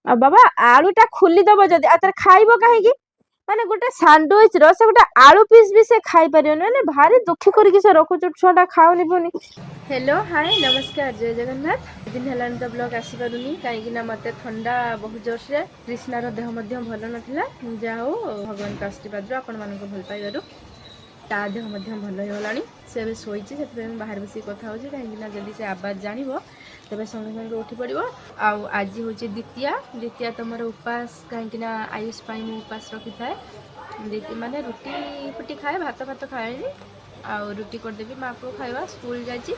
ଆଉ ବାବା ଆଳୁଟା ଖୋଲିଦବ ଯଦି ଆଉ ତାର ଖାଇବ କାହିଁକି? ମାନେ ଗୋଟେ ସାଣ୍ଡୱିଚ ର ସେ ଗୋଟେ ଆଳୁ ପିସ୍ ବି ସେ ଖାଇପାରିବନି। ମାନେ ଭାରି ଦୁଃଖୀ କରିକି ସେ ରଖୁଛୁ, ଛୁଆଟା ଖାଉନି ପୁଣି। ହ୍ୟାଲୋ ହାଏ ନମସ୍କାର ଜୟ ଜଗନ୍ନାଥ। ଦିନ ହେଲାଣି ତ ବ୍ଲଗ୍ ଆସିପାରୁନି କାହିଁକି ନା ମୋତେ ଥଣ୍ଡା ବହୁତ ଜୋରସେ, କ୍ରିଷ୍ଣାର ଦେହ ମଧ୍ୟ ଭଲ ନଥିଲା। ଯାହା ହଉ ଭଗବାନଙ୍କ ଆଶୀର୍ବାଦରୁ ଆପଣମାନଙ୍କ ଭଲ ପାଇବାରୁ ତା ଦେହ ମଧ୍ୟ ଭଲ ହେଇଗଲାଣି। ସେ ଏବେ ଶୋଇଛି, ସେଥିପାଇଁ ମୁଁ ବାହାରେ ବସିକି କଥା ହେଉଛି। କାହିଁକିନା ଯଦି ସେ ଆବାଜ ଜାଣିବ ତେବେ ସଙ୍ଗେ ସଙ୍ଗେ ଉଠି ପଡ଼ିବ। ଆଉ ଆଜି ହେଉଛି ଦ୍ୱିତୀୟା ତମର ଉପାସ, କାହିଁକିନା ଆୟୁଷ ପାଇଁ ମୁଁ ଉପାସ ରଖିଥାଏ। ମାନେ ରୁଟି ଫୁଟି ଖାଏ, ଭାତ ଫାତ ଖାଏନି। ଆଉ ରୁଟି କରିଦେବି, ମା ପୁଅ ଖାଇବା। ସ୍କୁଲ ଯାଇଛି।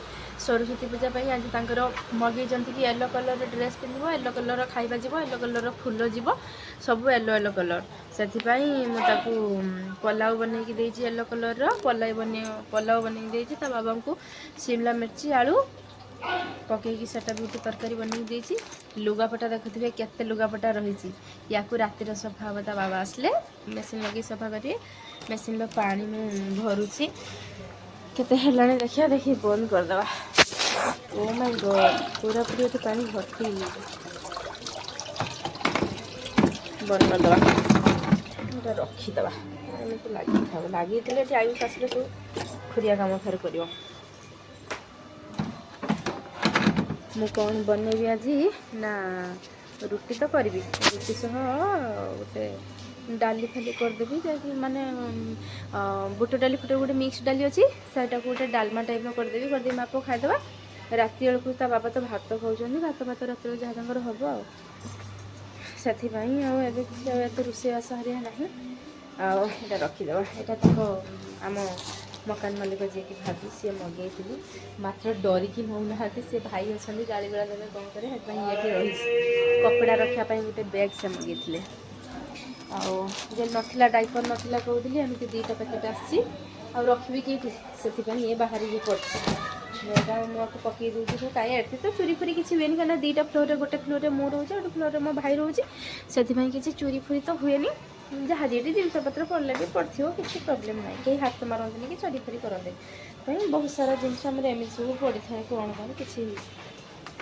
ସରସ୍ୱତୀ ପୂଜା ପାଇଁ ଆଜି ତାଙ୍କର ମଗେଇଛନ୍ତି କି ୟେଲୋ କଲର୍ର ଡ୍ରେସ୍ ପିନ୍ଧିବ, ୟେଲୋ କଲର୍ର ଖାଇବା ଯିବ, ୟେଲୋ କଲର୍ର ଫୁଲ ଯିବ, ସବୁ ୟେଲୋ ୟେଲୋ କଲର୍। ସେଥିପାଇଁ ମୁଁ ତାକୁ ପଲାଉ ବନେଇକି ଦେଇଛି, ୟେଲୋ କଲର୍ର ପଲାଉ ବନେଇକି ଦେଇଛି। ତା ବାବାଙ୍କୁ ଶିମଲା ମିର୍ଚି ଆଳୁ ପକେଇକି ସେଟା ବି ଗୋଟେ ତରକାରୀ ବନେଇକି ଦେଇଛି। ଲୁଗାପଟା ଦେଖୁଥିବେ କେତେ ଲୁଗାପଟା ରହିଛି। ୟାକୁ ରାତିରେ ସଫା ହେବ, ତା ବାବା ଆସିଲେ ମେସିନ୍ ଲଗେଇ ସଫା କରିବେ। ମେସିନ୍ର ପାଣି ମୁଁ ଭରୁଛି, କେତେ ହେଲାଣି ଦେଖିବା, ଦେଖି ବନ୍ଦ କରିଦେବା। ଓ ମାଇ ଗଡ୍, ପୁରାପୁରି ଏଠି ପାଣି ଭର୍ତ୍ତି ହେଇଯାଇଛି। ବନ୍ଦ କରିଦେବା, ଏଇଟା ରଖିଦେବା। ଏମିତି ଲାଗିଥିଲେ ଏଠି ଆୟୁଷ ଆସିଲେ ସବୁ ଖୁରିଆ କାମ ଫେର କରିବ। ମୁଁ କ'ଣ ବନେଇବି ଆଜି ନା, ରୁଟି ତ କରିବି, ରୁଟି ସହ ଗୋଟେ ଡାଲି ଫାଲି କରିଦେବି। ଯାଇକି ମାନେ ବୁଟ ଡାଲି ଫୁଟ ଗୋଟେ ମିକ୍ସ ଡାଲି ଅଛି, ସେଇଟାକୁ ଗୋଟେ ଡାଲମା ଟାଇପ୍ର କରିଦେବି ମା ପୁଅ ଖାଇଦେବା। ରାତି ବେଳକୁ ତା ବାବା ତ ଭାତ ଖାଉଛନ୍ତି, ଭାତ ରାତିରେ ଯାହା ତାଙ୍କର ହେବ ଆଉ। ସେଥିପାଇଁ ଆଉ ଏବେ କିଛି ଆଉ ଏତେ ରୋଷେଇବାସ ହରିଆ ନାହିଁ। ଆଉ ଏଇଟା ରଖିଦେବା। ଏଇଟା ତାଙ୍କ ଆମ ମକାନ ମାଲିକ ଯିଏକି ଭାବି ସିଏ ମଗେଇଥିଲି, ମାତ୍ର ଡରିକି ନେଉନାହାନ୍ତି। ସେ ଭାଇ ଅଛନ୍ତି, ଗାଳିଗୁଳା ଦେବେ କ'ଣ କରିବେ, ସେଥିପାଇଁ ଇଏଠି ରହିଛି। କପଡ଼ା ରଖିବା ପାଇଁ ଗୋଟେ ବ୍ୟାଗ୍ ସେ ମଗେଇଥିଲେ। ଆଉ ଯେ ନଥିଲା, ଡାଇପର୍ ନଥିଲା କହୁଥିଲି, ଏମିତି 2ଟା ପ୍ୟାକେଟ୍ ଆସିଛି। ଆଉ ରଖିବି କେଇଠି, ସେଥିପାଇଁ ଇଏ ବାହାରିକି ପଡ଼ିଛି। ଏଇଟା ମୁଁ ଆକୁ ପକାଇ ଦେଉଛି। ତ କାହିଁ ଏଠି ତ ଚୋରି ଫୁରି କିଛି ହୁଏନି, କାହିଁକିନା 2ଟା ଫ୍ଲୋର୍ରେ, ଗୋଟେ ଫ୍ଲୋର୍ରେ ମୁଁ ରହୁଛି, ଗୋଟେ ଫ୍ଲୋର୍ରେ ମୋ ଭାଇ ରହୁଛି। ସେଥିପାଇଁ କିଛି ଚୋରି ଫୁରି ତ ହୁଏନି। ଯାହା ଯେଠି ଜିନିଷପତ୍ର ପଡ଼ିଲେ ବି ପଡ଼ିଥିବ, କିଛି ପ୍ରୋବ୍ଲେମ୍ ନାହିଁ। କେହି ହାତ ମାରନ୍ତିନି କି ଚୋରି ଫୁରି କରନ୍ତିନି। ପାଇଁ ବହୁତ ସାରା ଜିନିଷ ଆମର ଏମିତି ସବୁ ପଡ଼ିଥାଏ, କ'ଣ କିଛି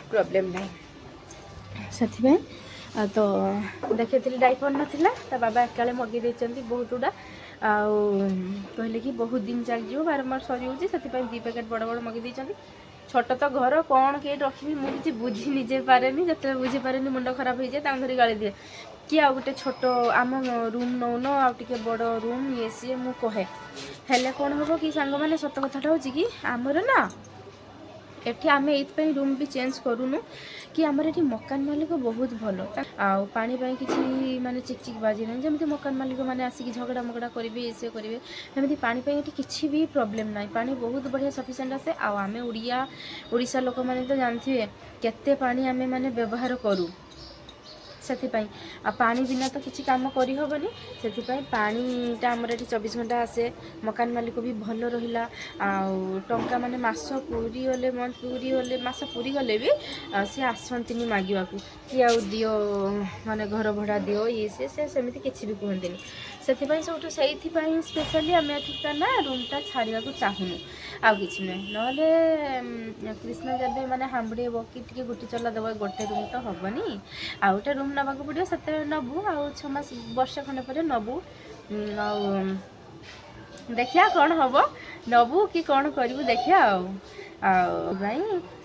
ପ୍ରୋବ୍ଲେମ୍ ନାହିଁ। ସେଥିପାଇଁ ତ ଦେଖେଇଥିଲି, ଡାଇପର୍ ନଥିଲା, ତା ବାବା ଏକାଳେ ମଗେଇ ଦେଇଛନ୍ତି ବହୁତ ଗୁଡ଼ା। ଆଉ କହିଲେ କି ବହୁତ ଦିନ ଚାଲିଯିବ, ବାରମ୍ବାର ସରିଯାଉଛି, ସେଥିପାଇଁ 2 ପ୍ୟାକେଟ୍ ବଡ଼ ବଡ଼ ମଗେଇ ଦେଇଛନ୍ତି। ଛୋଟ ତ ଘର, କ'ଣ କେହି ରଖିବି, ମୁଁ କିଛି ବୁଝି ନିଜେ ପାରେନି। ଯେତେବେଳେ ବୁଝିପାରେନି ମୁଣ୍ଡ ଖରାପ ହେଇଯାଏ, ତାଙ୍କୁ ଧରି ଗାଳି ଦିଏ କି ଆଉ ଗୋଟେ ଛୋଟ ଆମ ରୁମ୍ ନେଉନ, ଆଉ ଟିକେ ବଡ଼ ରୁମ୍, ଇଏ ସିଏ ମୁଁ କହେ। ହେଲେ କ'ଣ ହେବ କି ସାଙ୍ଗମାନେ, ସତ କଥାଟା ହେଉଛି କି ଆମର ନା ଏଠି ଆମେ ଏଇଥିପାଇଁ ରୁମ୍ ବି ଚେଞ୍ଜ କରୁନୁ କି ଆମର ଏଠି ମକାନ ମାଲିକ ବହୁତ ଭଲ। ଆଉ ପାଣି ପାଇଁ କିଛି ମାନେ ଚିକ୍ ବାଜି ନାହିଁ। ଯେମିତି ମକାନ ମାଲିକ ମାନେ ଆସିକି ଝଗଡ଼ା ମଗଡ଼ା କରିବେ, ଇଏ ସିଏ କରିବେ, ଏମିତି ପାଣି ପାଇଁ ଏଠି କିଛି ବି ପ୍ରୋବ୍ଲେମ୍ ନାହିଁ। ପାଣି ବହୁତ ବଢ଼ିଆ ସଫିସିଏଣ୍ଟ ଆସେ। ଆଉ ଆମେ ଓଡ଼ିଶା ଲୋକମାନେ ତ ଜାଣିଥିବେ କେତେ ପାଣି ଆମେ ମାନେ ବ୍ୟବହାର କରୁ। ସେଥିପାଇଁ ଆଉ ପାଣି ବିନା ତ କିଛି କାମ କରିହେବନି। ସେଥିପାଇଁ ପାଣିଟା ଆମର ଏଠି 24 ଘଣ୍ଟା ଆସେ। ମକାନ ମାଲିକ ବି ଭଲ ରହିଲା। ଆଉ ଟଙ୍କା ମାନେ ମାସ ପୁରିଗଲେ ମାସ ପୁରିଗଲେ ବି ସିଏ ଆସନ୍ତିନି ମାଗିବାକୁ କି ଆଉ ଦିଅ, ମାନେ ଘର ଭଡ଼ା ଦିଅ, ଇଏ ସିଏ, ସେ ସେମିତି କିଛି ବି କୁହନ୍ତିନି। ସେଥିପାଇଁ ସେଇଥିପାଇଁ ସ୍ପେଶାଲି ଆମେ ଏଠିକା ନା ରୁମ୍ଟା ଛାଡ଼ିବାକୁ ଚାହୁଁନୁ, ଆଉ କିଛି ନୁହେଁ। ନହେଲେ କ୍ରିଷ୍ଣା ଯେବେ ମାନେ ହାମ୍ବୁଡ଼େଇବ କି ଟିକେ ଗୁଟି ଚଲା ଦେବ, ଗୋଟେ ରୁମ୍ ତ ହେବନି, ଆଉ ଗୋଟେ ରୁମ୍ ନେବାକୁ ପଡ଼ିବ। ସେତେବେଳେ ନେବୁ, ଆଉ 6 ମାସ ବର୍ଷେ ଖଣ୍ଡେ ପରେ ନେବୁ। ଆଉ ଦେଖିବା କ'ଣ ହେବ, ନେବୁ କି କ'ଣ କରିବୁ ଦେଖିବା। ଆଉ ଭାଇ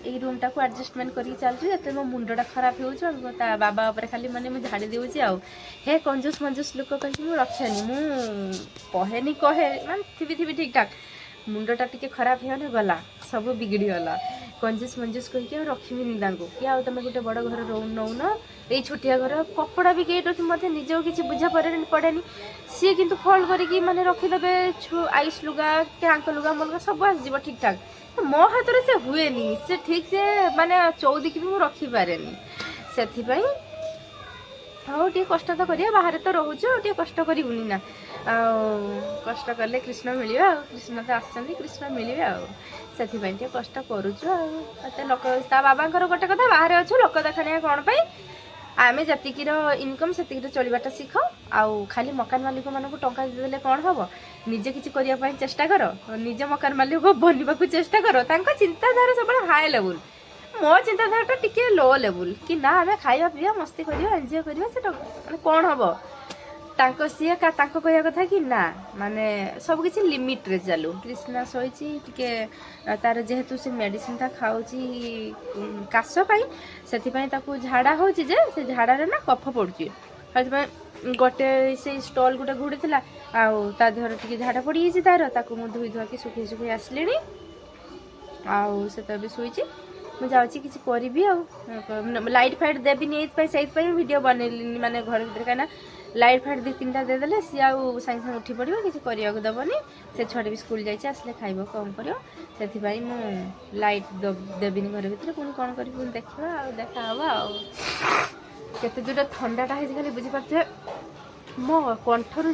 ଏଇ ରୁମ୍ଟାକୁ ଆଡ଼ଜଷ୍ଟମେଣ୍ଟ କରିକି ଚାଲିଛୁ। ଯେତେବେଳେ ମୋ ମୁଣ୍ଡଟା ଖରାପ ହେଉଛି, ତା ବାବା ଉପରେ ଖାଲି ମାନେ ମୁଁ ଝାଡ଼ି ଦେଉଛି। ଆଉ ହେ କଞ୍ଜୁସ୍ ଲୋକ କହିକି ମୁଁ ରଖେନି। ମୁଁ କହେ ମାନେ ଥିବି ଠିକ୍ ଠାକ୍, ମୁଣ୍ଡଟା ଟିକେ ଖରାପ ହେଇଗଲେ ଗଲା, ସବୁ ବିଗିଡ଼ିଗଲା। କଞ୍ଜୁସ୍ କହିକି ଆଉ ରଖିବିନି ତାଙ୍କୁ। କି ଆଉ ତୁମେ ଗୋଟେ ବଡ଼ ଘର ନେଉନ, ଏଇ ଛୋଟିଆ ଘର, କପଡ଼ା ବି କେହି ରଖି ମୋତେ ନିଜକୁ କିଛି ବୁଝା ପଡ଼େନି। ସିଏ କିନ୍ତୁ ଫୋଲ୍ଡ କରିକି ମାନେ ରଖିଦେବେ। ଆଇସ୍ ଲୁଗା କି ଆଙ୍କ ଲୁଗା ମୋ ଲୁଗା ସବୁ ଆସିଯିବ ଠିକ୍ ଠାକ୍। ମୋ ହାତରେ ସେ ହୁଏନି, ସେ ଠିକ୍ ସେ ମାନେ ଚଉଦିକି ବି ମୁଁ ରଖିପାରେନି। ସେଥିପାଇଁ ହଉ ଟିକେ କଷ୍ଟ ତ କରିବା, ବାହାରେ ତ ରହୁଛୁ, ଆଉ ଟିକେ କଷ୍ଟ କରିବୁନି ନା। ଆଉ କଷ୍ଟ କଲେ କୃଷ୍ଣ ମିଳିବେ। ଆଉ କୃଷ୍ଣ ତ ଆସିଛନ୍ତି, କୃଷ୍ଣ ମିଳିବେ। ଆଉ ସେଥିପାଇଁ ଟିକେ କଷ୍ଟ କରୁଛୁ। ଆଉ ଏତେ ଲୋକ, ତା ବାବାଙ୍କର ଗୋଟେ କଥା, ବାହାରେ ଅଛୁ ଲୋକ ଦେଖାଣିଆ କ'ଣ ପାଇଁ, ଆମେ ଯେତିକିର ଇନକମ୍ ସେତିକିରେ ଚଳିବାଟା ଶିଖ। ଆଉ ଖାଲି ମକାନ ମାଲିକମାନଙ୍କୁ ଟଙ୍କା ଦେଲେ କ'ଣ ହେବ, ନିଜେ କିଛି କରିବା ପାଇଁ ଚେଷ୍ଟା କର। ନିଜେ ମକାନ ମାଲିକ ବନିବାକୁ ଚେଷ୍ଟା କର। ତାଙ୍କ ଚିନ୍ତାଧାରା ସବୁବେଳେ ହାଇ ଲେବୁଲ୍। ମୋ ଚିନ୍ତାଧାରାଟା ଟିକେ ଲୋ ଲେବୁଲ୍ କି ନା ଆମେ ଖାଇବା ପିଇବା ମସ୍ତି କରିବା ଏନ୍ଜୟ କରିବା ସେଟା ମାନେ କ'ଣ ହେବ ତାଙ୍କ କହିବା କଥା କି ନା ମାନେ ସବୁକିଛି ଲିମିଟ୍ରେ ଚାଲୁ। କ୍ରିଷ୍ଣା ଶୋଇଛି ଟିକେ ତାର ଯେହେତୁ ସେ ମେଡ଼ିସିନଟା ଖାଉଛି କାଶ ପାଇଁ ସେଥିପାଇଁ ତାକୁ ଝାଡ଼ା ହେଉଛି ଯେ ସେ ଝାଡ଼ାରେ ନା କଫ ପଡ଼ୁଛି ସେଥିପାଇଁ ଗୋଟେ ସେଇ ଷ୍ଟଲ୍ ଗୋଟେ ଘୁଡ଼ିଥିଲା ଆଉ ତା ଦେହରେ ଟିକେ ଝାଡ଼ା ପଡ଼ିଯାଇଛି ତାକୁ ମୁଁ ଧୋଇ ଧୁଆକି ଶୁଖେଇ ଆସିଲିଣି ଆଉ ସେ ତ ଏବେ ଶୋଇଛି। ମୁଁ ଯାଉଛି କିଛି କରିବି ଆଉ ଲାଇଟ୍ ଫାଇଟ୍ ଦେବିନି ସେଇଥିପାଇଁ ଭିଡ଼ିଓ ବନେଇଲିନି ମାନେ ଘର ଭିତରେ କାହିଁକିନା ଲାଇଟ୍ ଫାଇଟ୍ 2-3ଟା ଦେଇଦେଲେ ସିଏ ଆଉ ସାଙ୍ଗେ ସାଙ୍ଗେ ଉଠି ପଡ଼ିବ କିଛି କରିବାକୁ ଦେବନି। ସେ ଛୁଆଟା ବି ସ୍କୁଲ ଯାଇଛି ଆସିଲେ ଖାଇବ କ'ଣ କରିବ ସେଥିପାଇଁ ମୁଁ ଲାଇଟ୍ ଦେବିନି ଘର ଭିତରେ। ପୁଣି କ'ଣ କରିବି ପୁଣି ଦେଖିବା ଆଉ ଦେଖାହେବ ଆଉ କେତେ ଦୂର ଥଣ୍ଡାଟା ହେଇଛି ଖାଲି ବୁଝିପାରୁଥିବେ। ମୋ କଣ୍ଠରୁ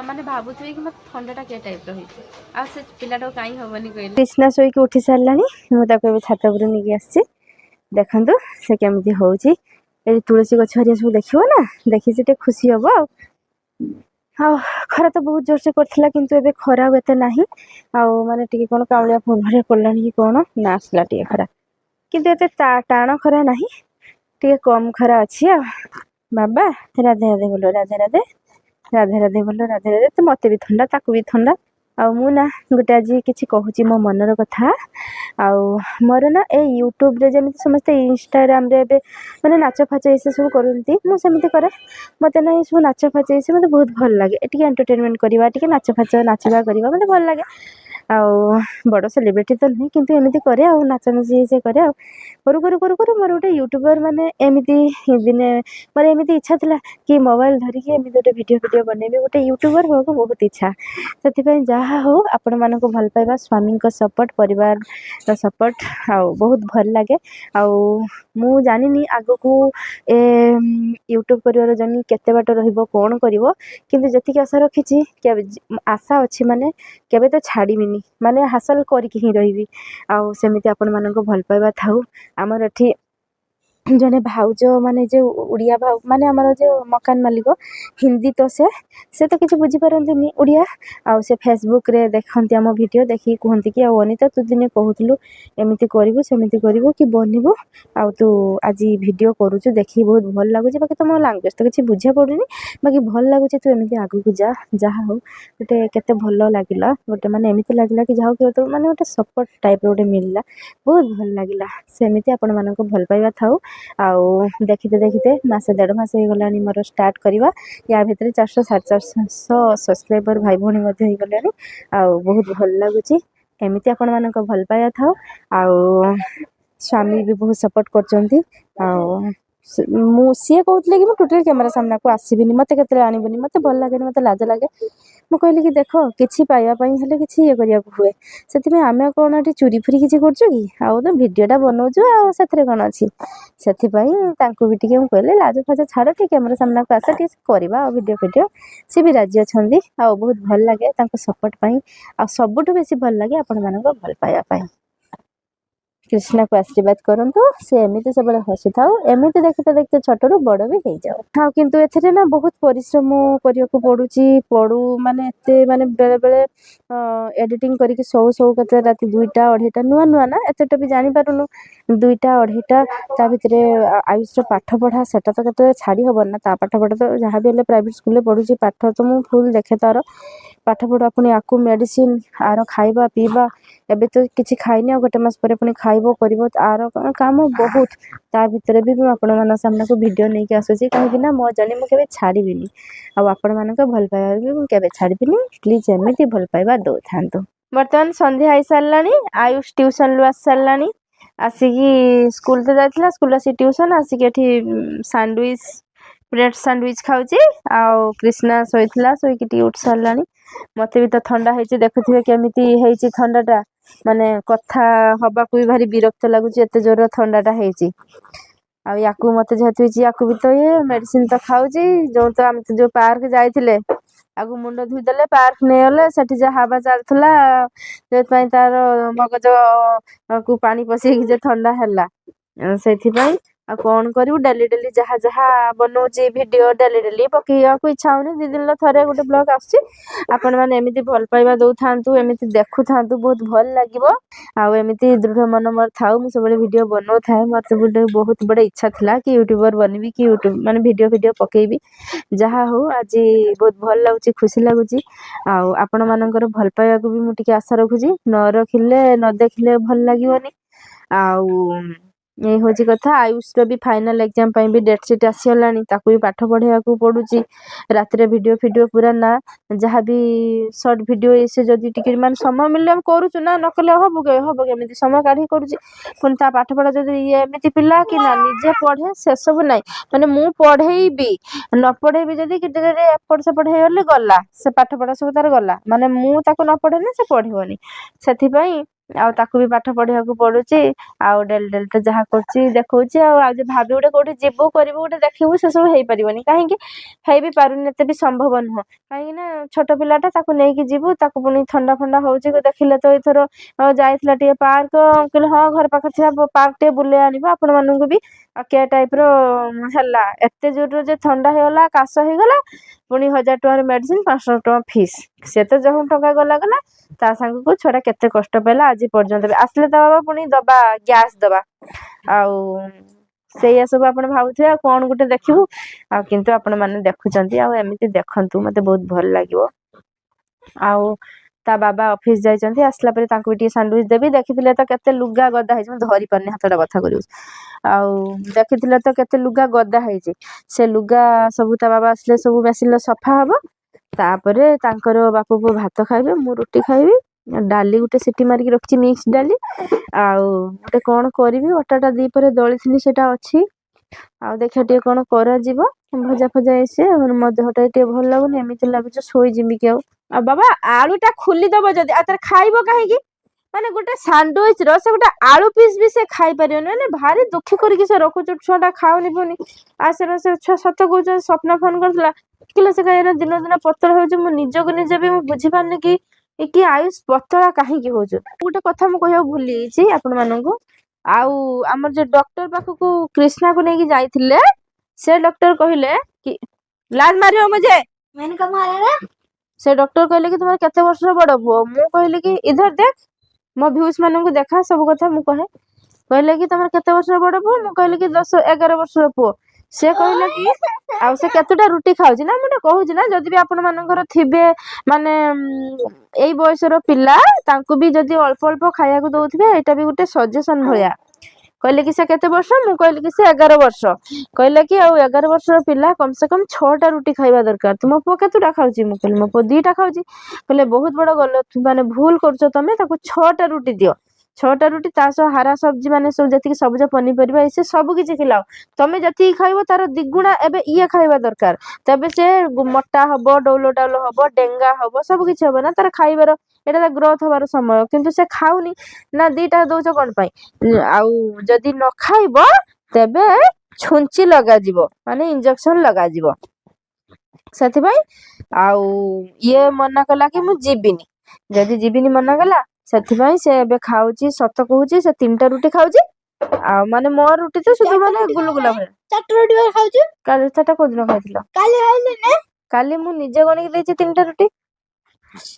ମାନେ ଭାବୁଥିବେ କି ମୋତେ ଥଣ୍ଡାଟା କି ଟାଇପ୍ର ହେଇଛି ଆଉ ସେ ପିଲାଟାକୁ କାହିଁ ହେବନି କହିଲେ। କ୍ରିଷ୍ଣା ଶୋଇକି ଉଠି ସାରିଲାଣି ମୁଁ ତାକୁ ଏବେ ଛାତ ଉପରୁ ନେଇକି ଆସିଛି। ଦେଖନ୍ତୁ ସେ କେମିତି ହେଉଛି ଏଠି ତୁଳସୀ ଗଛ ହରିଆ ସବୁ ଦେଖିବ ନା ଦେଖିଛି ଟିକେ ଖୁସି ହେବ ଆଉ ଖରା ତ ବହୁତ ଜୋରସେ କରିଥିଲା କିନ୍ତୁ ଏବେ ଖରା ଆଉ ଏତେ ନାହିଁ ଆଉ ମାନେ ଟିକେ କ'ଣ କାଉଁଳିଆ ଭଳିଆ ପଡ଼ିଲାଣି କି କ'ଣ ନା ଆସିଲା ଟିକେ ଖରା କିନ୍ତୁ ଏତେ ଟାଣ ଖରା ନାହିଁ ଟିକେ କମ୍ ଖରା ଅଛି ଆଉ। ବାବା ରାଧେ ରାଧେ ବୋଲ ରାଧେ ରାଧେ ରାଧେ ରାଧେ ବୋଲ ରାଧେ ରାଧେ। ତ ମୋତେ ବି ଥଣ୍ଡା ତାକୁ ବି ଥଣ୍ଡା ଆଉ ମୁଁ ନା ଗୋଟେ ଆଜି କିଛି କହୁଛି ମୋ ମନର କଥା ଆଉ ମୋର ନା ଏଇ ୟୁଟ୍ୟୁବରେ ଯେମିତି ସମସ୍ତେ ଇନଷ୍ଟାଗ୍ରାମରେ ଏବେ ମାନେ ନାଚ ଫାଚ ଏସବୁ କରନ୍ତି ମୁଁ ସେମିତି କରେ। ମୋତେ ନା ଏସବୁ ନାଚ ଫାଚ ଏସବୁ ମୋତେ ବହୁତ ଭଲ ଲାଗେ ଟିକେ ଏଣ୍ଟରଟେନମେଣ୍ଟ କରିବା ଟିକେ ନାଚ ଫାଚ ନାଚିବା କରିବା ମୋତେ ଭଲ ଲାଗେ ଆଉ ବଡ଼ ସେଲିବ୍ରିଟି ତ ନୁହେଁ କିନ୍ତୁ ଏମିତି କରେ ଆଉ ନାଚାନାଚି ସେ କରେ ଆଉ କରୁ ମୋର ଗୋଟେ ୟୁଟ୍ୟୁବର ମାନେ ଏମିତି ଦିନେ ମୋର ଏମିତି ଇଚ୍ଛା ଥିଲା କି ମୋବାଇଲ ଧରିକି ଏମିତି ଗୋଟେ ଭିଡ଼ିଓ ବନେଇବି ଗୋଟେ ୟୁଟ୍ୟୁବର ହେବାକୁ ବହୁତ ଇଚ୍ଛା। ସେଥିପାଇଁ ଯାହା ହଉ ଆପଣମାନଙ୍କୁ ଭଲ ପାଇବା ସ୍ୱାମୀଙ୍କ ସପୋର୍ଟ ପରିବାରର ସପୋର୍ଟ ଆଉ ବହୁତ ଭଲ ଲାଗେ ଆଉ ମୁଁ ଜାଣିନି ଆଗକୁ ୟୁଟ୍ୟୁବ୍ କରିବାର ଜର୍ଣ୍ଣି କେତେ ବାଟ ରହିବ କ'ଣ କରିବ କିନ୍ତୁ ଯେତିକି ଆଶା ରଖିଛି ଆଶା ଅଛି ମାନେ କେବେ ତ ଛାଡ଼ିବିନି ମାନେ ହାସଲ କରିକି ହିଁ ରହିବି ଆଉ ସେମିତି ଆପଣମାନଙ୍କୁ ଭଲ ପାଇବା ଥାଉ। ଆମର ଏଠି ଜଣେ ଭାଉଜ ମାନେ ଯେଉଁ ଓଡ଼ିଆ ମାନେ ଆମର ଯେଉଁ ମକାନ ମାଲିକ ହିନ୍ଦୀ ତ ସେ ତ କିଛି ବୁଝିପାରନ୍ତିନି ଓଡ଼ିଆ ଆଉ ସେ ଫେସବୁକ୍ରେ ଦେଖନ୍ତି ଆମ ଭିଡ଼ିଓ ଦେଖିକି କୁହନ୍ତି କି ଆଉ ଅନିତା ତୁ ଦିନେ କହୁଥିଲୁ ଏମିତି କରିବୁ ସେମିତି କରିବୁ କି ବନିବୁ ଆଉ ତୁ ଆଜି ଭିଡ଼ିଓ କରୁଛୁ ଦେଖିକି ବହୁତ ଭଲ ଲାଗୁଛି ବାକି ତୁମ ଲାଙ୍ଗୁଏଜ୍ ତ କିଛି ବୁଝା ପଡ଼ୁନି ବାକି ଭଲ ଲାଗୁଛି ତୁ ଏମିତି ଆଗକୁ ଯାହା ହଉ ଗୋଟେ କେତେ ଭଲ ଲାଗିଲା ଗୋଟେ ମାନେ ଏମିତି ଲାଗିଲା କି ଯାହା ହଉ ମାନେ ଗୋଟେ ସପୋର୍ଟ ଟାଇପ୍ର ଗୋଟେ ମିଳିଲା ବହୁତ ଭଲ ଲାଗିଲା। ସେମିତି ଆପଣମାନଙ୍କୁ ଭଲ ପାଇବା ଥାଉ ଆଉ ଦେଖିତେ ମାସେ 1.5 ମାସ ହେଇଗଲାଣି ମୋର ଷ୍ଟାର୍ଟ କରିବା ୟା ଭିତରେ 400-450 ସବସ୍କ୍ରାଇବର ଭାଇ ଭଉଣୀ ମଧ୍ୟ ହେଇଗଲେଣି ଆଉ ବହୁତ ଭଲ ଲାଗୁଛି। ଏମିତି ଆପଣମାନଙ୍କ ଭଲ ପାଇବା ଥାଉ ଆଉ ସ୍ୱାମୀ ବି ବହୁତ ସପୋର୍ଟ କରୁଛନ୍ତି ଆଉ ସିଏ କହୁଥିଲେ କି ମୁଁ ଟୋଟାଲି କ୍ୟାମେରା ସାମ୍ନାକୁ ଆସିବିନି ମୋତେ କେତେବେଳେ ଆଣିବନି ମୋତେ ଭଲ ଲାଗେନି ମୋତେ ଲାଜ ଲାଗେ। ମୁଁ କହିଲି କି ଦେଖ କିଛି ପାଇବା ପାଇଁ ହେଲେ କିଛି ଇଏ କରିବାକୁ ହୁଏ ସେଥିପାଇଁ ଆମେ କ'ଣ ଏଠି ଚୋରି ଫୁରି କିଛି କରୁଛୁ କି ଆଉ ତ ଭିଡ଼ିଓଟା ବନାଉଛୁ ଆଉ ସେଥିରେ କ'ଣ ଅଛି ସେଥିପାଇଁ ତାଙ୍କୁ ବି ଟିକେ ମୁଁ କହିଲି ଲାଜ ଫାଜ ଛାଡ଼ ଟିକେ କ୍ୟାମେରା ସାମ୍ନାକୁ ଆସ ଟିକେ କରିବା ଆଉ ଭିଡ଼ିଓ ସିଏ ବି ରାଜି ଅଛନ୍ତି ଆଉ ବହୁତ ଭଲ ଲାଗେ ତାଙ୍କ ସପୋର୍ଟ ପାଇଁ ଆଉ ସବୁଠୁ ବେଶୀ ଭଲ ଲାଗେ ଆପଣମାନଙ୍କ ଭଲ ପାଇବା ପାଇଁ। କ୍ରିଷ୍ଣାକୁ ଆଶୀର୍ବାଦ କରନ୍ତୁ ସେ ଏମିତି ସବୁବେଳେ ହସୁଥାଉ ଏମିତି ଦେଖିତେ ଛୋଟରୁ ବଡ଼ ବି ହେଇଯାଉ ଆଉ କିନ୍ତୁ ଏଥିରେ ନା ବହୁତ ପରିଶ୍ରମ କରିବାକୁ ପଡ଼ୁଛି ମାନେ ଏତେ ମାନେ ବେଳେବେଳେ ଏଡ଼ିଟିଂ କରିକି ଶୋଉ କେତେ ରାତି 2ଟା 2.5ଟା ନୂଆ ନା ଏତେଟା ବି ଜାଣିପାରୁନୁ 2ଟା 2.5ଟା ତା ଭିତରେ ଆୟୁଷର ପାଠ ପଢ଼ା ସେଟା ତ କେତେବେଳେ ଛାଡ଼ି ହେବନି ନା ତା ପାଠ ପଢ଼ା ତ ଯାହା ବି ହେଲେ ପ୍ରାଇଭେଟ୍ ସ୍କୁଲରେ ପଢ଼ୁଛି ପାଠ ତ ମୁଁ ଫୁଲ୍ ଦେଖେ ତାର ପାଠ ପଢ଼ା ପୁଣି ଆକୁ ମେଡ଼ିସିନ ଆର ଖାଇବା ପିଇବା ଏବେ ତ କିଛି ଖାଇନି ଆଉ 1 ମାସ ପରେ ପୁଣି ଖାଇବ କରିବ ଆର କାମ ବହୁତ ତା ଭିତରେ ବି ମୁଁ ଆପଣମାନଙ୍କ ସାମ୍ନାକୁ ଭିଡ଼ିଓ ନେଇକି ଆସୁଛି କାହିଁକି ନା ମୋ ଜର୍ଣ୍ଣି ମୁଁ କେବେ ଛାଡ଼ିବିନି ଆଉ ଆପଣମାନଙ୍କ ଭଲ ପାଇବା ବି ମୁଁ କେବେ ଛାଡ଼ିବିନି ପ୍ଲିଜ୍ ଏମିତି ଭଲ ପାଇବା ଦେଉଥାନ୍ତୁ। ବର୍ତ୍ତମାନ ସନ୍ଧ୍ୟା ହେଇସାରିଲାଣି ଆୟୁଷ ଟ୍ୟୁସନରୁ ଆସି ସାରିଲାଣି ଆସିକି ସ୍କୁଲ ତ ଯାଇଥିଲା ସ୍କୁଲ ଆସିକି ଟ୍ୟୁସନ୍ ଆସିକି ଏଠି ବ୍ରେଡ୍ ସାଣ୍ଡୱିଚ୍ ଖାଉଛି ଆଉ କ୍ରିଷ୍ଣା ଶୋଇଥିଲା ଶୋଇକି ଟିକେ ଉଠି ସାରିଲାଣି। ମୋତେ ବି ତ ଥଣ୍ଡା ହେଇଛି ଦେଖୁଥିବେ କେମିତି ହେଇଛି ଥଣ୍ଡାଟା ମାନେ କଥା ହବାକୁ ବି ଭାରି ବିରକ୍ତ ଲାଗୁଛି ଏତେ ଜୋର ଥଣ୍ଡାଟା ହେଇଛି ଆଉ ୟାକୁ ମୋତେ ଯେହେତୁ ହେଇଛି ୟାକୁ ବି ତ ମେଡ଼ିସିନ ତ ଖାଉଛି ଆମେ ଯୋଉ ପାର୍କ ଯାଇଥିଲେ ଆକୁ ମୁଣ୍ଡ ଧୋଇଦେଲେ ପାର୍କ ନେଇଗଲେ ସେଠି ଯାହା ହାବା ଚାଲୁଥିଲା ସେଥିପାଇଁ ତାର ମଗଜକୁ ପାଣି ପଶିକି ଯେ ଥଣ୍ଡା ହେଲା ସେଥିପାଇଁ ଆଉ କ'ଣ କରିବୁ ଡେଲି ଡେଲି ଯାହା ଯାହା ବନଉଛି ଭିଡ଼ିଓ ଡେଲି ଡେଲି ପକେଇବାକୁ ଇଚ୍ଛା ହଉନି। 2 ଦିନରେ ଥରେ ଗୋଟେ ବ୍ଲଗ୍ ଆସୁଛି। ଆପଣମାନେ ଏମିତି ଭଲ ପାଇବା ଦଉଥାନ୍ତୁ, ଏମିତି ଦେଖୁଥାନ୍ତୁ, ବହୁତ ଭଲ ଲାଗିବ। ଆଉ ଏମିତି ଦୃଢ଼ ମନ ମୋର ଥାଉ, ମୁଁ ସବୁବେଳେ ଭିଡ଼ିଓ ବନଉଥାଏ। ମୋର ସବୁବେଳେ ବହୁତ ବଡ଼ ଇଚ୍ଛା ଥିଲା କି ୟୁଟ୍ୟୁବର ବନିବି, କି ୟୁଟ୍ୟୁବ ମାନେ ଭିଡ଼ିଓ ପକେଇବି। ଯାହା ହଉ ଆଜି ବହୁତ ଭଲ ଲାଗୁଛି, ଖୁସି ଲାଗୁଛି। ଆଉ ଆପଣମାନଙ୍କର ଭଲ ପାଇବାକୁ ବି ମୁଁ ଟିକେ ଆଶା ରଖୁଛି। ନ ରଖିଲେ ନ ଦେଖିଲେ ଭଲ ଲାଗିବନି। ଆଉ ଏଇ ହେଉଛି କଥା। ଆୟୁଷର ବି ଫାଇନାଲ୍ ଏକ୍ଜାମ୍ ପାଇଁ ବି ଡେଟ୍ ସିଟ୍ ଆସିଗଲାଣି, ତାକୁ ବି ପାଠ ପଢ଼େଇବାକୁ ପଡ଼ୁଛି। ରାତିରେ ଭିଡ଼ିଓ ପୁରା ନା ଯାହା ବି ସର୍ଟ ଭିଡ଼ିଓ ସେ ଯଦି ଟିକେ ମାନେ ସମୟ ମିଳିଲେ ଆମେ କରୁଛୁ ନା, ନ କଲେ ହବ କେମିତି, ସମୟ କାଢ଼ିକି କରୁଛି। ପୁଣି ତା ପାଠପଢ଼ା ଯଦି ଏମିତି ପିଲା କି ନା ନିଜେ ପଢ଼େ ସେସବୁ ନାହିଁ। ମାନେ ମୁଁ ପଢ଼େଇବି, ନ ପଢ଼େଇବି ଯଦି ଟିକେ ଏପଟ ସେପଟ ହେଇଗଲେ ଗଲା, ସେ ପାଠପଢ଼ା ସବୁ ତାର ଗଲା। ମାନେ ମୁଁ ତାକୁ ନ ପଢ଼େଇଲେ ସେ ପଢ଼ିବନି। ସେଥିପାଇଁ ଆଉ ତାକୁ ବି ପାଠ ପଢ଼େଇବାକୁ ପଡ଼ୁଛି। ଆଉ ଡେଲି ତ ଯାହା କରୁଛି ଦେଖଉଛି। ଆଉ ଯେ ଭାବି ଗୋଟେ କୋଉଠି ଯିବୁ କରିବୁ ଗୋଟେ ଦେଖିବୁ, ସେସବୁ ହେଇପାରିବନି। କାହିଁକି ହେଇ ବି ପାରୁନି, ଏତେ ବି ସମ୍ଭବ ନୁହଁ। କାହିଁକି ନା ଛୋଟ ପିଲାଟା, ତାକୁ ନେଇକି ଯିବୁ, ତାକୁ ପୁଣି ଥଣ୍ଡା ହଉଛି। ଦେଖିଲେ ତ ଏଥର ଯାଇଥିଲା ଟିକେ ପାର୍କ, କହିଲେ ହଁ ଘର ପାଖରେ ଥିବା ପାର୍କ ଟିକେ ବୁଲେଇ ଆଣିବ ଆପଣମାନଙ୍କୁ ବି। ଆଉ କେ ଟାଇପ୍ର ହେଲା, ଏତେ ଜୋରର ଯେ ଥଣ୍ଡା ହେଇଗଲା, କାଶ ହେଇଗଲା, ପୁଣି 1000 ଟଙ୍କାର ମେଡ଼ିସିନ, 500 ଟଙ୍କା ଫିସ୍। ସେ ତ ଯେଉଁ ଟଙ୍କା ଗଲା ତା ସାଙ୍ଗକୁ ଛୁଆଟା କେତେ କଷ୍ଟ ପାଇଲା ଆଜି ପର୍ଯ୍ୟନ୍ତ ବି। ଆସିଲେ ତା ବାବା ପୁଣି ଦବା ଗ୍ୟାସ୍ ଦବା। ଆଉ ସେଇଆ ସବୁ ଆପଣ ଭାବୁଥିବେ ଆଉ କ'ଣ ଗୋଟେ ଦେଖିବୁ। ଆଉ କିନ୍ତୁ ଆପଣମାନେ ଦେଖୁଛନ୍ତି, ଆଉ ଏମିତି ଦେଖନ୍ତୁ, ମତେ ବହୁତ ଭଲ ଲାଗିବ। ଆଉ ତା ବାବା ଅଫିସ ଯାଇଛନ୍ତି, ଆସିଲା ପରେ ତାଙ୍କୁ ବି ଟିକେ ସାଣ୍ଡୱିଚ ଦେବି। ଦେଖିଥିଲେ ତ କେତେ ଲୁଗା ଗଦା ହେଇଛି, ମୁଁ ଧରି ପାରୁନି, ହାତଟା ବଥା କରିଉଛି। ଆଉ ଦେଖିଥିଲେ ତ କେତେ ଲୁଗା ଗଦା ହେଇଛି। ସେ ଲୁଗା ସବୁ ତା ବାବା ଆସିଲେ ସବୁ ମେସିନରେ ସଫା ହବ। ତାପରେ ତାଙ୍କର ବାପ ପୁଅ ଭାତ ଖାଇବେ, ମୁଁ ରୁଟି ଖାଇବି। ଡାଲି ଗୋଟେ ସିଟି ମାରିକି ରଖିଛି, ମିକ୍ସ ଡାଲି। ଆଉ ଗୋଟେ କ'ଣ କରିବି, ଅଟାଟା ଦ୍ୱିପହରେ ଦଳିଥିଲି ସେଇଟା ଅଛି। ଆଉ ଦେଖିବା ଟିକେ କ'ଣ କରାଯିବ, ଭଜା ଇଏ ମୋ ଦେହଟା ଟିକେ ଭଲ ଲାଗୁନି, ଏମିତି ଲାଗୁଛି ଶୋଇଯିବି କି ଆଉ ବାବା ଆଳୁଟା ଖୋଲିଦବ ଯଦି, ଆଉ ତାର ଖାଇବ କାହିଁକି? ମାନେ ଗୋଟେ ସାଣ୍ଡୱିଚ ର ସେ ଗୋଟେ ଆଳୁ ପିସ୍ ବି ସେ ଖାଇପାରିବନି। ମାନେ ଭାରି ଦୁଃଖୀ କରିକି ସେ ରଖୁଛୁ, ଛୁଆଟା ଖାଉନି ପୁଣି। ଆଉ ସେ ଛୁଆ ସତ କହୁଛନ୍ତି, ସ୍ୱପ୍ନ ଫୋନ କରିଥିଲା କହିଲେ ସେ କାହିଁକି ଦିନ ପତଳା ହଉଛି। ମୁଁ ନିଜକୁ ନିଜେ ବି ମୁଁ ବୁଝିପାରୁନି କି ଆୟୁଷ ପତଳା କାହିଁକି ହଉଛୁ। ଗୋଟେ କଥା ମୁଁ କହିବାକୁ ଭୁଲି ଯାଇଛି ଆପଣମାନଙ୍କୁ। ଆଉ ଆମର ଯୋଉ ଡକ୍ଟର ପାଖକୁ କ୍ରିଷ୍ଣାକୁ ନେଇକି ଯାଇଥିଲେ, ସେ ଡକ୍ଟର କହିଲେ କି ଲାଜ ମାରିବ ମୁझे, ସେ ଡକ୍ଟର କହିଲେ କି ତୁମର କେତେ ବର୍ଷର ବଡ ପୁଅ? ମୁଁ କହିଲି କି ଇଧର ଦେଖ, ମୋ ଭ୍ୟୁଜ ମାନଙ୍କୁ ଦେଖା, ସବୁ କଥା ମୁଁ କହେ। କହିଲେ କି ତମର କେତେ ବର୍ଷର ବଡ ପୁଅ? ମୁଁ କହିଲି କି 10-11 ବର୍ଷର ପୁଅ। ସେ କହିଲେ କି ଆଉ ସେ କେତେଟା ରୁଟି ଖାଉଛି ନା, ମୁଁ କହୁଛି ନା, ଯଦି ବି ଆପଣ ମାନଙ୍କର ଥିବେ ମାନେ ଏଇ ବୟସର ପିଲା, ତାଙ୍କୁ ବି ଯଦି ଅଳ୍ପ ଅଳ୍ପ ଖାଇବାକୁ ଦଉଥିବେ, ଏଇଟା ବି ଗୋଟେ ସଜେସନ ଭଳିଆ। କହିଲେ କି ସେ କେତେ ବର୍ଷ? ମୁଁ କହିଲି କି ସେ 11 ବର୍ଷ। କହିଲେ କି ଆଉ 11 ବର୍ଷର ପିଲା କମ ସେ କମ 6ଟା ରୁଟି ଖାଇବା ଦରକାର। ତୁମ ପୁଅ କେତେଟା ଖାଉଛି? ମୁଁ କହିଲି ମୋ ପୁଅ 2ଟା ଖାଉଛି। କହିଲେ ବହୁତ ବଡ ମାନେ ଭୁଲ କରୁଛ ତମେ, ତାକୁ 6ଟା ରୁଟି ଦିଅ। 6ଟା ରୁଟି ତା ସହ ହାରା ସବଜି, ମାନେ ସବୁ ଯେତିକି ସବୁଜ ପନିପରିବା ସେ ସବୁ କିଛି ଖିଲାଅ। ତମେ ଯେତିକି ଖାଇବ ତାର ଦ୍ୱିଗୁଣା ଏବେ ଇଏ ଖାଇବା ଦରକାର। ତେବେ ସେ ମୋଟା ହବ, ଡଉଲ ହବ, ଡେଙ୍ଗା ହବ, ସବୁ କିଛି ହବ ନା। ତାର ଖାଇବାର ଏଇଟା ତା ଗ୍ରୋଥ ହବାର ସମୟ। କିନ୍ତୁ ସେ ଖାଉନି ନା, 2ଟା ଦଉଛ କ'ଣ ପାଇଁ? ଆଉ ଯଦି ନ ଖାଇବ ତେବେ ଛୁଞ୍ଚି ଲଗାଯିବ, ମାନେ ଇଞ୍ଜେକ୍ସନ ଲଗାଯିବ। ସେଥିପାଇଁ ଆଉ ଇଏ ମନା କଲା କି ମୁଁ ଯିବିନି। ଯଦି ଯିବିନି ମନା କଲା, ସେଥିପାଇଁ ସେ ଏବେ ଖାଉଛି, ସତ କହୁଛି, ସେ 3ଟା ରୁଟି ଖାଉଛି। ଆଉ ମାନେ ମୋ ରୁଟି ତ শুধু ମାନେ ଗୁଲଗୁଲା ଭଳିଆ। 4ଟା ରୁଟି ଖାଉଛି। କାଲି 4ଟା କୋଉଦିନ ଖାଇଥିଲ? କାଲି ମୁଁ ନିଜେ ଗଣିକି ଦେଇଛି 3ଟା ରୁଟି।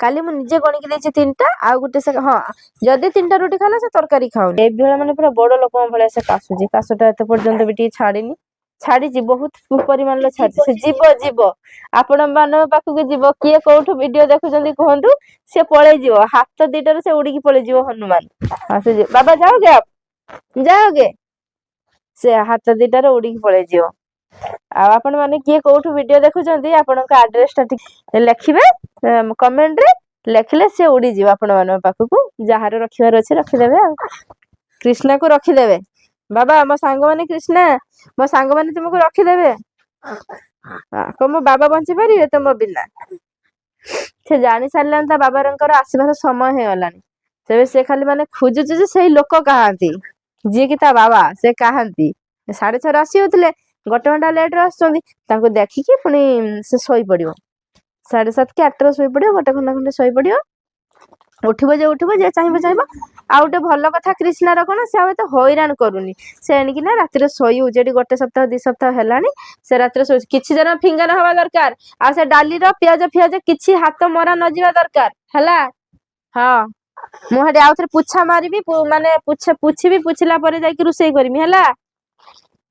କାଲି ମୁଁ ନିଜେ ଗଣିକି ଦେଇଛି 3ଟା। ଆଉ ଗୋଟେ ସେ ହଁ, ଯଦି 3ଟା ରୁଟି ଖାଇଲା, ସେ ତରକାରୀ ଖାଉନି। ଏଭଳିଆ ମାନେ ପୁରା ବଡ ଲୋକଙ୍କ ଭଳିଆ ସେ କାଶୁଛି। କାଶଟା ଏତେ ପର୍ଯ୍ୟନ୍ତ ବି ଟିକେ ଛାଡିନି। ଛାଡିଛି, ବହୁତ ପରିମାଣରେ ଛାଡିଛି। ସେ ଯିବ ଆପଣ ମାନଙ୍କ ପାଖକୁ ଯିବ। କିଏ କୋଉଠୁ ଭିଡିଓ ଦେଖୁଛନ୍ତି କୁହନ୍ତୁ, ସେ ପଳେଇ ଯିବ। ହାତ 2ଟାରେ ସେ ଉଡିକି ପଳେଇଯିବ ହନୁମାନ। ବାବା ଯାଓगे, ସେ ହାତ 2ଟାରେ ଉଡିକି ପଳେଇଯିବ। ଆଉ ଆପଣ ମାନେ କିଏ କୋଉଠୁ ଭିଡିଓ ଦେଖୁଛନ୍ତି, ଆପଣଙ୍କ ଆଡ୍ରେସ ଟା ଟିକେ ଲେଖିବେ କମେଣ୍ଟରେ। ଲେଖିଲେ ସେ ଉଡିଯିବ ଆପଣ ମାନଙ୍କ ପାଖକୁ। ଯାହାର ରଖିବାର ଅଛି ରଖିଦେବେ। ଆଉ କ୍ରିଷ୍ଣାକୁ ରଖିଦେବେ। ବାବା ମୋ ସାଙ୍ଗମାନେ କ୍ରିଷ୍ଣା, ମୋ ସାଙ୍ଗମାନେ ତୁମକୁ ରଖିଦେବେ। ମୋ ବାବା ବଞ୍ଚି ପାରିବେ ତମ ବିନା? ସେ ଜାଣି ସାରିଲାଣି ତା ବାବାଙ୍କର ଆସିବାର ସମୟ ହେଇଗଲାଣି। ତେବେ ସେ ଖାଲି ମାନେ ଖୋଜୁଛି ଯେ ସେଇ ଲୋକ କାହାନ୍ତି, ଯିଏ କି ତା ବାବା, ସେ କାହାନ୍ତି। 6:30 ଆସିଯାଉଥିଲେ, 1 ଘଣ୍ଟା ଲେଟରେ ଆସୁଛନ୍ତି। ତାଙ୍କୁ ଦେଖିକି ପୁଣି ସେ ଶୋଇପଡିବ। 7:30 କି 8ଟାରେ ଶୋଇପଡିବ, 1 ଘଣ୍ଟା ଖଣ୍ଡେ ଶୋଇପଡିବ। ଉଠିବ ଯେ ଯିଏ ଚାହିଁବ। ଆଉ ଗୋଟେ ଭଲ କଥା କ୍ରିଷ୍ଣାର କଣ ସେ ଆଉ ଏତେ ହଇରାଣ କରୁନି। ସେ ଏଣିକି ନା ରାତିରେ ଶୋଇ ହଉଛି ଏଠି 1 ସପ୍ତାହ 2 ସପ୍ତାହ ହେଲାଣି ସେ ରାତିରେ ଶୋଉଛି। କିଛି ଜଣ ଫିଙ୍ଗା ହବା ଦରକାର ଆଉ ସେ ଡାଲିର ପିଆଜ ଫିଆଜ କିଛି ହାତ ମରା ନ ଯିବା ଦରକାର ହେଲା। ହଁ ମୁଁ ସେଠି ଆଉ ଥରେ ପୁଛା ମାରିବି ମାନେ ପୁଛିବି ପୁଛିଲା ପରେ ଯାଇକି ରୋଷେଇ କରିମି ହେଲା।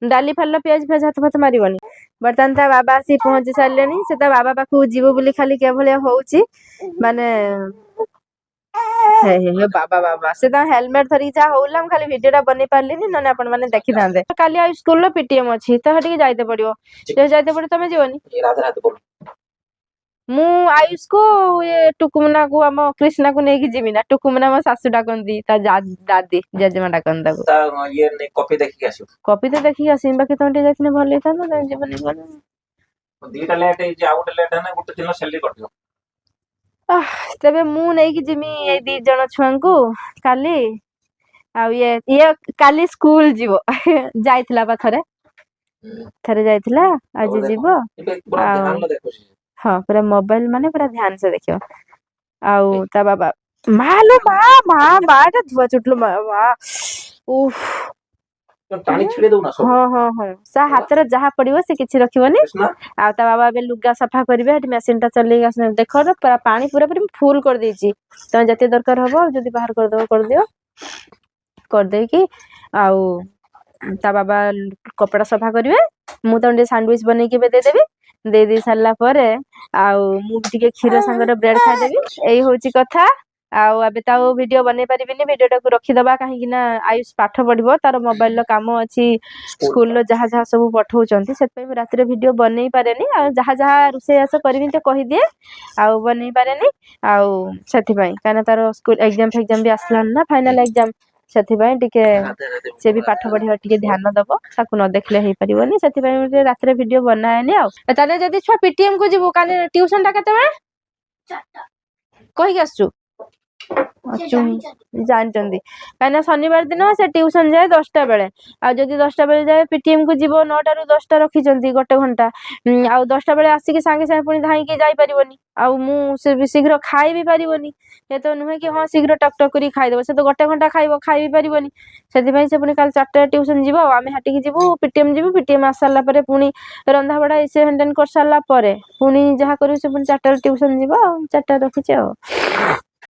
ଡାଲି ଫାଲିର ପିଆଜ ଫିଆଜ ହାତ ଫାତ ମାରିବନି। ବର୍ତ୍ତମାନ ତା ବାବା ଆସି ପହଞ୍ଚି ସାରିଲେଣି ସେ ତା ବାବା ପାଖକୁ ଯିବ ବୋଲି ଖାଲି କେଭଳିଆ ହଉଛି ମାନେ ବାବା ସେ ତା ହେଲମେଟ ଧରିକି ଯାହା ହଉଲା ମୁଁ ଖାଲି ଭିଡିଓ ଟା ବନେଇ ପାରିଲିନି ନହେଲେ ଆପଣ ମାନେ ଦେଖିଥାନ୍ତେ। କାଲି ଆଉ ସ୍କୁଲର ପିଟିଏମ ଅଛି ତ ସେଠିକି ଯାଇତେ ପଡିବ। ଯାଇତେ ପଡିବ ତମେ ଯିବନି। ମୁଁ ଆୟୁଷ କୁ ଟୁକୁମୁନା କୁ ଆମ କ୍ରିଷ୍ଣା କୁ ନେଇକି ଯିବି ନା ଟୁକୁମୁନା ମୋ ଶାଶୁ ଡାକନ୍ତି ତା ଦାଦି ଜେଜେମା ଡାକନ୍ତି ତାକୁ। କପି ତ ଦେଖିକି ଆସିବି ବାକି ତମେ ଟିକେ ଯାଇଥିଲେ ଭଲ ହେଇଥାନ୍ତା ତମେ ଯିବନି। ଦିଟା ଲେଟ୍ ହେଇଛି ଆଉ ଗୋଟେ ଲେଟ୍ ହେଲେ ଗୋଟେ ଦିନ ସେଲି କରିଦିଅ। ତେବେ ମୁଁ ନେଇକି ଯିମି ଏଇ 2 ଜଣ ଛୁଆଙ୍କୁ କାଲି। ଆଉ ଇଏ କାଲି ସ୍କୁଲ ଯିବ ଯାଇଥିଲା ବା ଥରେ ଯାଇଥିଲା ଆଜି ଯିବ। ହଁ ପୁରା ମୋବାଇଲ ମାନେ ପୁରା ଧ୍ୟାନ ସେ ଦେଖିବ। ଆଉ ତା ବାବା ମାଲୋ ମା ଟା ଧୁଆ ଚୁଟିଲୋ ମା ଉଫ ହଁ ତା ହାତରେ ଯାହା ପଡିବ ସେ କିଛି ରଖିବନି। ଆଉ ତା ବାବା ଏବେ ଲୁଗା ସଫା କରିବେ ସେଠି ମେସିନ ଟା ଚଲେଇକି ଆସ ଦେଖ ପାଣି ପୁରା ଫୁଲ କରିଦେଇଛି ତମେ ଯେତେ ଦରକାର ହବ ଆଉ ଯଦି ବାହାର କରିଦବ କରିଦିଅ। କରିଦେଇକି ଆଉ ତା ବାବା କପଡା ସଫା କରିବେ ମୁଁ ତମ ଟିକେ ସାଣ୍ଡୱିଚ ବନେଇକି ଏବେ ଦେଇଦେବି। ଦେଇ ସାରିଲା ପରେ ଆଉ ମୁଁ ଟିକେ କ୍ଷୀର ସାଙ୍ଗରେ ବ୍ରେଡ ଖାଇଦେବି ଏଇ ହଉଛି କଥା। ଆଉ ଏବେ ତ ଆଉ ଭିଡିଓ ବନେଇ ପାରିବିନି ଭିଡିଓ ଟାକୁ ରଖିଦବା କାହିଁକି ନା ଆୟୁଷ ପାଠ ପଢିବ ତାର ମୋବାଇଲ ର କାମ ଅଛି ସ୍କୁଲର ଯାହା ଯାହା ସବୁ ପଠଉଛନ୍ତି ସେଥିପାଇଁ ମୁଁ ରାତିରେ ଭିଡିଓ ବନେଇ ପାରେନି ଆଉ ଯାହା ଯାହା ରୋଷେଇବାସ କରିବି ତ କହିଦିଏ ଆଉ ବନେଇ ପାରେନି ଆଉ ସେଥିପାଇଁ କାହିଁକିନା ତାର ସ୍କୁଲ ଏକ୍ଜାମ ଫେକ୍ଜାମ ବି ଆସିଲାନି ନା ଫାଇନାଲ ଏକ୍ଜାମ ସେଥିପାଇଁ ଟିକେ ସେ ବି ପାଠ ପଢିବା ଟିକେ ଧ୍ୟାନ ଦବ ତାକୁ ନ ଦେଖିଲେ ହେଇପାରିବନି ସେଥିପାଇଁ ରାତିରେ ଭିଡିଓ ବନାଏନି ଆଉ ତାହେଲେ ଯଦି ଛୁଆ ପିଟିଏମ କୁ ଯିବୁ କାଲି ଟିଉସନ ଟା କେତେବେଳେ କହିକି ଆସିଛୁ ଜାଣିଛନ୍ତି କାହିଁକିନା ଶନିବାର ଦିନ ସେ ଟିଉସନ ଯାଏ 10ଟା ବେଳେ ଆଉ ଯଦି 10ଟା ବେଳେ ଯାଏ ପିଟିଏମ କୁ ଯିବ 9ଟା ରୁ 10ଟା ରଖିଛନ୍ତି 1 ଘଣ୍ଟା ଆଉ 10ଟା ବେଳେ ଆସିକି ସାଙ୍ଗେ ସାଙ୍ଗେ ପୁଣି ଧାଇଁକି ଯାଇପାରିବନି ଆଉ ମୁଁ ସେ ଶୀଘ୍ର ଖାଇ ବି ପାରିବନି ଏ ତ ନୁହେଁ କି ହଁ ଶୀଘ୍ର ଟକ୍ ଟକ୍ କରିକି ଖାଇଦବ ସେ ତ 1 ଘଣ୍ଟା ଖାଇବ ଖାଇ ବି ପାରିବନି ସେଥିପାଇଁ ସେ ପୁଣି କାଲି 4ଟାରେ ଟିଉସନ ଯିବ ଆଉ ଆମେ ହାଟିକି ଯିବୁ ପିଟିଏମ ଯିବୁ ପିଟିଏମ ଆସି ସାରିଲା ପରେ ପୁଣି ରନ୍ଧା ବଢା ଏସେ ହେଣ୍ଡେନ କରିସାରିଲା ପରେ ପୁଣି ଯାହା କରିବୁ ସେ ପୁଣି 4ଟାରେ ଟିଉସନ ଯିବ ଆଉ 4ଟାରେ ରଖୁଛି ଆଉ